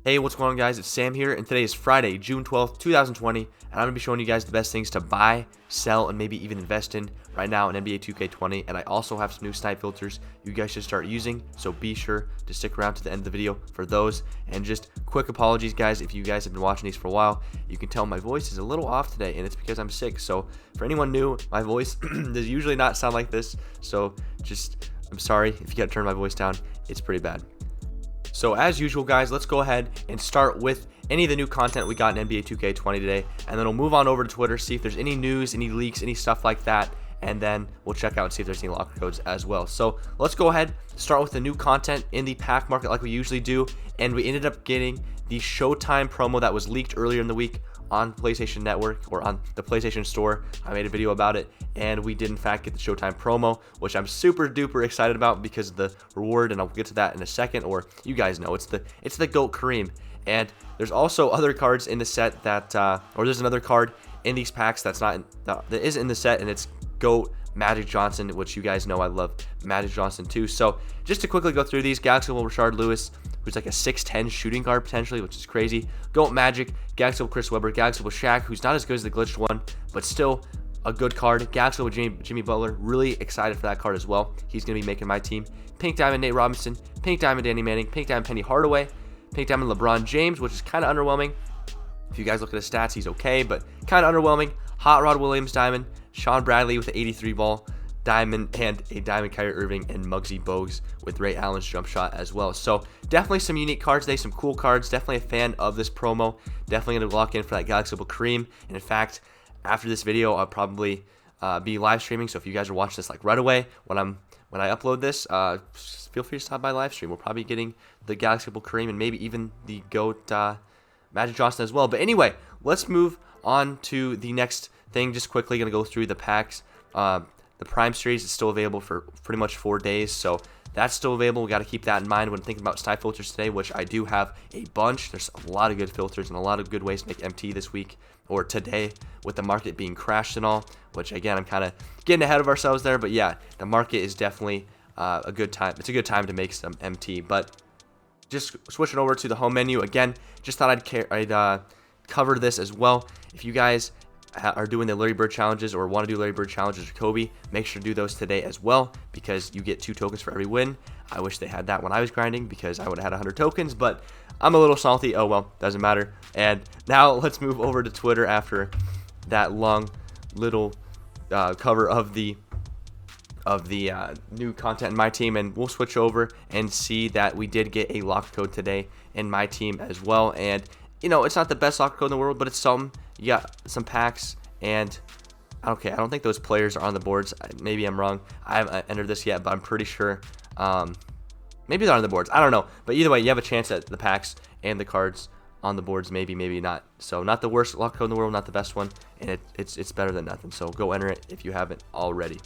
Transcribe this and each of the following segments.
Hey, what's going on, guys? It's Sam here, and today is Friday, June 12th, 2020, and I'm going to be showing you guys the best things to buy, sell, and maybe even invest in right now in NBA 2K20, and I also have some new snipe filters you guys should start using, so be sure to stick around to the end of the video for those. And just quick apologies, guys, if you guys have been watching these for a while. You can tell my voice is a little off today, and it's because I'm sick, so for anyone new, my voice does usually not sound like this, so I'm sorry if you got to turn my voice down. It's pretty bad. So as usual, guys, let's go ahead and start with any of the new content we got in NBA 2K20 today, and then we'll move on over to Twitter, see if there's any news, any leaks, any stuff like that, and then we'll check out and see if there's any locker codes as well. So let's go ahead, start with the new content in the pack market like we usually do, and we ended up getting the Showtime promo that was leaked earlier in the week on PlayStation Network or on the PlayStation Store. I made a video about it, and we did in fact get the Showtime promo, which I'm super duper excited about because of the reward, and I'll get to that in a second. Or you guys know it's the GOAT Kareem. And there's also other cards in the set that or there's another card in these packs that is in the set, and it's GOAT Magic Johnson, which you guys know I love Magic Johnson too. So just to quickly go through these: Galaxy Rashard Lewis, who's like a 6'10 shooting guard potentially, which is crazy. GOAT Magic, Galaxy Chris Webber, Galaxy Shaq, who's not as good as the glitched one, but still a good card. Galaxy with Jimmy Butler, really excited for that card as well. He's going to be making my team. Pink Diamond Nate Robinson, Pink Diamond Danny Manning, Pink Diamond Penny Hardaway, Pink Diamond LeBron James, which is kind of underwhelming. If you guys look at his stats, he's okay, but kind of underwhelming. Hot Rod Williams Diamond, Sean Bradley with the 83 ball diamond, and a diamond Kyrie Irving and Muggsy Bogues with Ray Allen's jump shot as well. So definitely some unique cards today, some cool cards. Definitely a fan of this promo. Definitely going to lock in for that Galaxy Kareem. And in fact, after this video, I'll probably be live streaming. So if you guys are watching this like right away when I upload this, feel free to stop by live stream. We're probably getting the Galaxy Kareem and maybe even the GOAT Magic Johnson as well. But anyway, let's move on to the next thing. Just quickly going to go through the packs. The Prime Series is still available for pretty much 4 days, so that's still available. We got to keep that in mind when thinking about snipe filters today, which I do have a bunch. There's a lot of good filters and a lot of good ways to make MT this week or today, with the market being crashed and all, which again, I'm kind of getting ahead of ourselves there, but yeah, the market is definitely a good time. It's a good time to make some MT. But just switching over to the home menu again, just thought I'd cover this as well. If you guys are doing the Larry Bird challenges or want to do Larry Bird challenges or Kobe, make sure to do those today as well, because you get 2 tokens for every win. I wish they had that when I was grinding, because I would have had 100 tokens, but I'm a little salty. Oh well, doesn't matter. And now let's move over to Twitter after that long little cover of the new content in my team, and we'll switch over and see that we did get a lock code today in my team as well. And you know, it's not the best locker code in the world, but it's something. You got some packs, and okay, I don't think those players are on the boards. Maybe I'm wrong. I haven't entered this yet, but I'm pretty sure. Maybe they're on the boards. I don't know. But either way, you have a chance at the packs and the cards on the boards. Maybe not. So not the worst locker code in the world, not the best one, and it's better than nothing. So go enter it if you haven't already.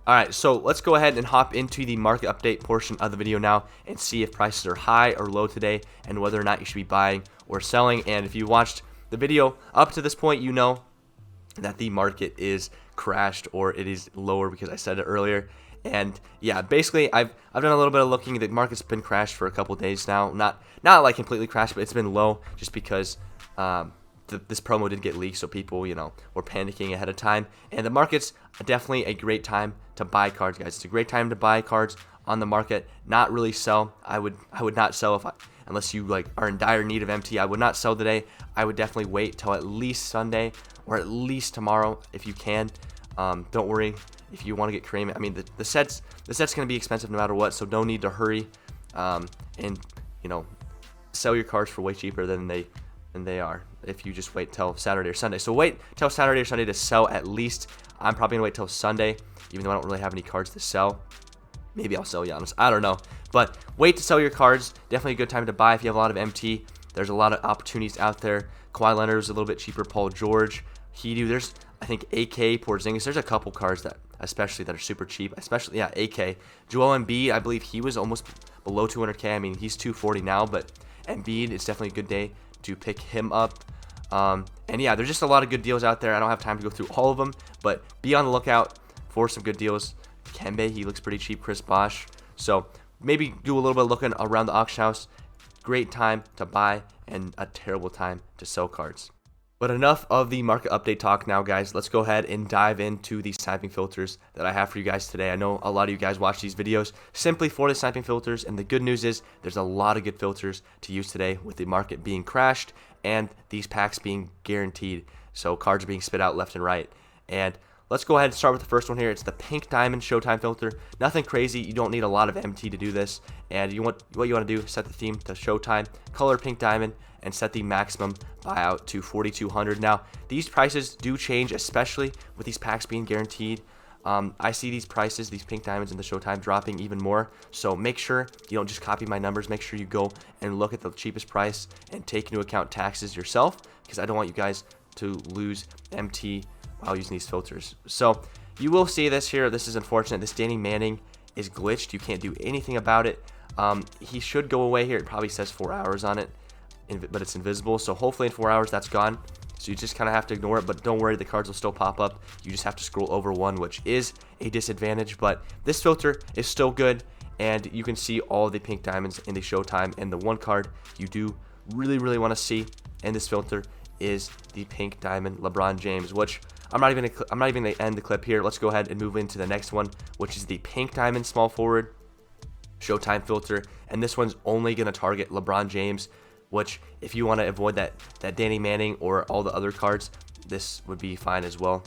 All right, so let's go ahead and hop into the market update portion of the video now and see if prices are high or low today, and whether or not you should be buying or selling. And if you watched the video up to this point, you know that the market is crashed, or it is lower, because I said it earlier. And yeah, basically I've done a little bit of looking. The market's been crashed for a couple days now. Not like completely crashed, but it's been low just because this promo did get leaked, so people, you know, were panicking ahead of time. And the market's definitely a great time to buy cards, guys. It's a great time to buy cards on the market, not really sell. I would not sell unless you like are in dire need of MT. I would not sell today. I would definitely wait till at least Sunday or at least tomorrow if you can. Don't worry if you want to get Kareem. I mean, the set's going to be expensive no matter what, so no need to hurry. And you know, sell your cards for way cheaper than they are if you just wait till Saturday or Sunday. So wait till Saturday or Sunday to sell at least. I'm probably gonna wait till Sunday, even though I don't really have any cards to sell. Maybe I'll sell Giannis. I don't know. But wait to sell your cards. Definitely a good time to buy if you have a lot of MT. There's a lot of opportunities out there. Kawhi Leonard's a little bit cheaper. Paul George, Hedo. There's, I think, AK, Porzingis. There's a couple cards that are super cheap. Especially, yeah, AK. Joel Embiid, I believe he was almost below 200K. I mean, he's 240 now, but Embiid, it's definitely a good day to pick him up. And yeah, there's just a lot of good deals out there. I don't have time to go through all of them, but be on the lookout for some good deals. Kembe, he looks pretty cheap. Chris Bosh. So maybe do a little bit of looking around the auction house. great time to buy and a terrible time to sell cards. But enough of the market update talk now, guys. Let's go ahead and dive into the sniping filters that I have for you guys today. I know a lot of you guys watch these videos simply for the sniping filters, and the good news is there's a lot of good filters to use today with the market being crashed and these packs being guaranteed. So cards are being spit out left and right. And let's go ahead and start with the first one here. It's the pink diamond showtime filter. Nothing crazy. You don't need a lot of MT to do this. And what you want to do, set the theme to showtime, color pink diamond, and set the maximum buyout to 4,200. Now, these prices do change, especially with these packs being guaranteed. I see these prices, these pink diamonds in the showtime, dropping even more. So make sure you don't just copy my numbers. Make sure you go and look at the cheapest price and take into account taxes yourself, because I don't want you guys to lose MT while using these filters. So you will see this here. This is unfortunate. This Danny Manning is glitched. You can't do anything about it. He should go away here. It probably says 4 hours on it, but it's invisible. So hopefully in 4 hours that's gone. So you just kind of have to ignore it, but don't worry, the cards will still pop up. You just have to scroll over one, which is a disadvantage, but this filter is still good, and you can see all the pink diamonds in the showtime. And the one card you do really want to see in this filter is the pink diamond LeBron James, which I'm not even gonna end the clip here. Let's go ahead and move into the next one, which is the pink diamond small forward showtime filter. And this one's only gonna target LeBron James, which if you want to avoid that Danny Manning or all the other cards, this would be fine as well.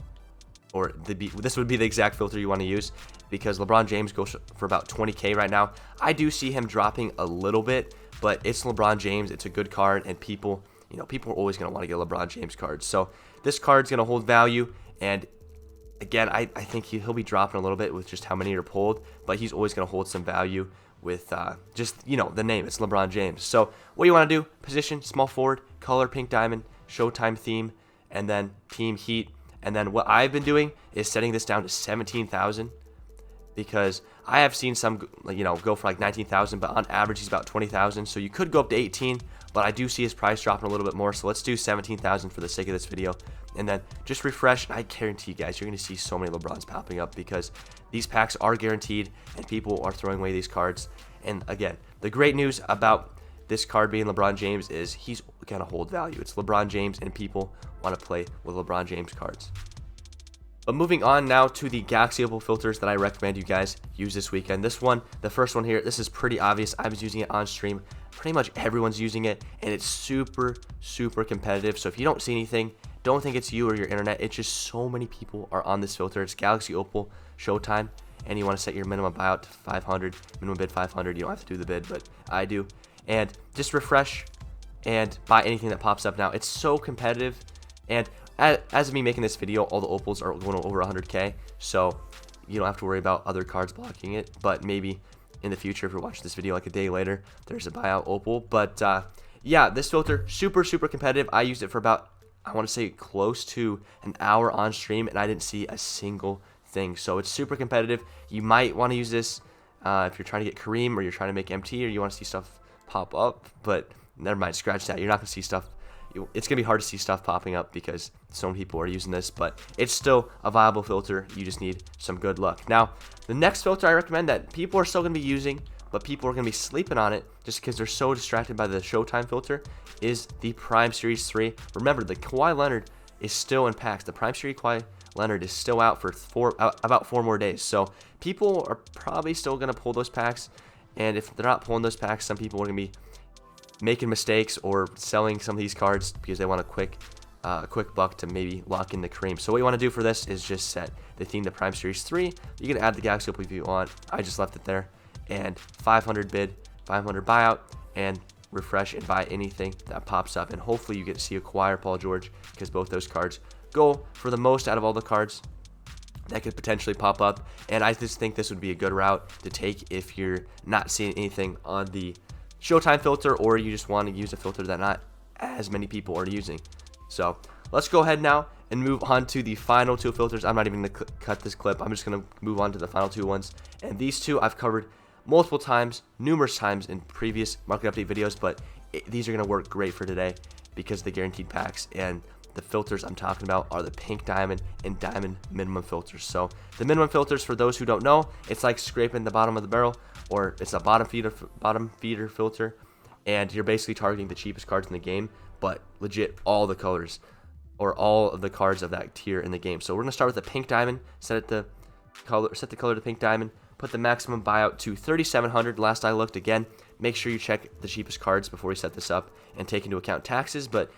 Or this would be the exact filter you want to use, because LeBron James goes for about 20K right now. I do see him dropping a little bit, but it's LeBron James. It's a good card, and people are always going to want to get LeBron James cards. So this card's going to hold value, and again, I think he'll be dropping a little bit with just how many are pulled, but he's always going to hold some value with just, the name. It's LeBron James. So what you want to do, position, small forward, color pink diamond, showtime theme, and then team heat. And then what I've been doing is setting this down to 17,000, because I have seen some, go for like 19,000, but on average he's about 20,000. So you could go up to 18, but I do see his price dropping a little bit more. So let's do 17,000 for the sake of this video. And then just refresh. I guarantee you guys, you're going to see so many LeBrons popping up, because these packs are guaranteed and people are throwing away these cards. And again, the great news about this card being LeBron James is he's going to hold value. It's LeBron James, and people want to play with LeBron James cards. But moving on now to the Galaxy Opal filters that I recommend you guys use this weekend. This one, the first one here, this is pretty obvious. I was using it on stream. Pretty much everyone's using it, and it's super competitive. So if you don't see anything, don't think it's you or your internet. It's just so many people are on this filter. It's Galaxy Opal Showtime, and you want to set your minimum buyout to 500, minimum bid 500. You don't have to do the bid, but I do. And just refresh and buy anything that pops up now. It's so competitive, and as of me making this video, all the opals are going over 100K, so you don't have to worry about other cards blocking it. But maybe in the future, if you're watching this video like a day later, there's a buyout opal. But yeah, this filter, super competitive. I used it for about, I want to say, close to an hour on stream, and I didn't see a single thing. So it's super competitive. You might want to use this if you're trying to get Kareem, or you're trying to make MT, or you want to see stuff pop up. But never mind, scratch that. You're not going to see stuff. It's going to be hard to see stuff popping up because so many people are using this, but it's still a viable filter. You just need some good luck. Now, the next filter I recommend that people are still going to be using, but people are going to be sleeping on it just because they're so distracted by the Showtime filter, is the Prime Series 3. Remember, the Kawhi Leonard is still in packs. The Prime Series Kawhi Leonard is still out for about 4 more days. So people are probably still going to pull those packs, and if they're not pulling those packs, some people are going to be making mistakes or selling some of these cards because they want a quick buck to maybe lock in the Kareem. So what you want to do for this is just set the theme to Prime Series 3. You can add the Galaxy Opal if you want. I just left it there. And 500 bid, 500 buyout, and refresh and buy anything that pops up. And hopefully you get to see a Kawhi or Paul George, because both those cards go for the most out of all the cards that could potentially pop up. And I just think this would be a good route to take if you're not seeing anything on the Showtime filter, or you just want to use a filter that not as many people are using. So let's go ahead now and move on to the final 2 filters. I'm not even going to cut this clip. I'm just going to move on to the final 2 ones. And these 2 I've covered multiple times, numerous times in previous market update videos, but these are going to work great for today because of the guaranteed packs. And the filters I'm talking about are the pink diamond and diamond minimum filters. So the minimum filters, for those who don't know, it's like scraping the bottom of the barrel, or it's a bottom feeder filter. and you're basically targeting the cheapest cards in the game, but legit all the colors or all of the cards of that tier in the game. So we're gonna start with the pink diamond, set the color to pink diamond, put the maximum buyout to 3,700. Last I looked, again, make sure you check the cheapest cards before you set this up and take into account taxes. But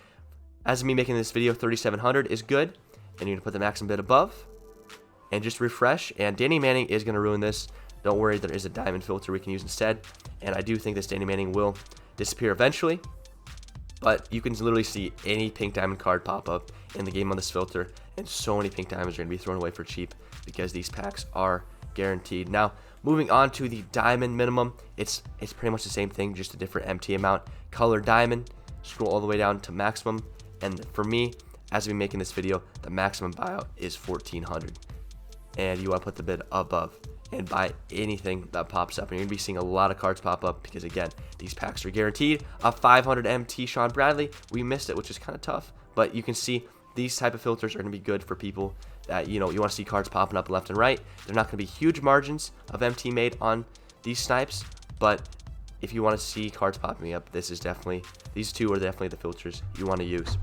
as of me making this video, 3,700 is good, and you're gonna put the maximum bid above and just refresh. And Danny Manning is gonna ruin this. Don't worry, there is a diamond filter we can use instead, and I do think this Danny Manning will disappear eventually. But you can literally see any pink diamond card pop up in the game on this filter, and so many pink diamonds are going to be thrown away for cheap because these packs are guaranteed. Now, moving on to the diamond minimum, it's pretty much the same thing, just a different MT amount. Color diamond, scroll all the way down to maximum, and for me, as I'm making this video, the maximum buyout is 1,400, and you want to put the bid above and buy anything that pops up. And you're gonna be seeing a lot of cards pop up because, again, these packs are guaranteed. A 500 MT Sean Bradley, we missed it, which is kind of tough, but you can see these type of filters are gonna be good for people that, you want to see cards popping up left and right. They're not gonna be huge margins of MT made on these snipes, but if you want to see cards popping up, these two are definitely the filters you want to use.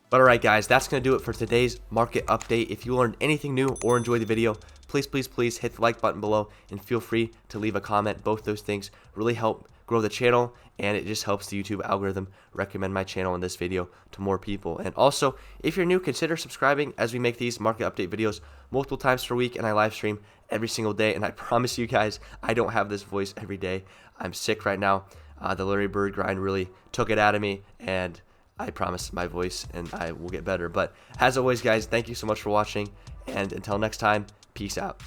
But alright guys, that's going to do it for today's market update. If you learned anything new or enjoyed the video, please hit the like button below and feel free to leave a comment. Both those things really help grow the channel, and it just helps the YouTube algorithm recommend my channel and this video to more people. And also, if you're new, consider subscribing, as we make these market update videos multiple times per week, and I live stream every single day. And I promise you guys, I don't have this voice every day. I'm sick right now. The Larry Bird grind really took it out of me, and I promise my voice and I will get better. But as always, guys, thank you so much for watching, and until next time, peace out.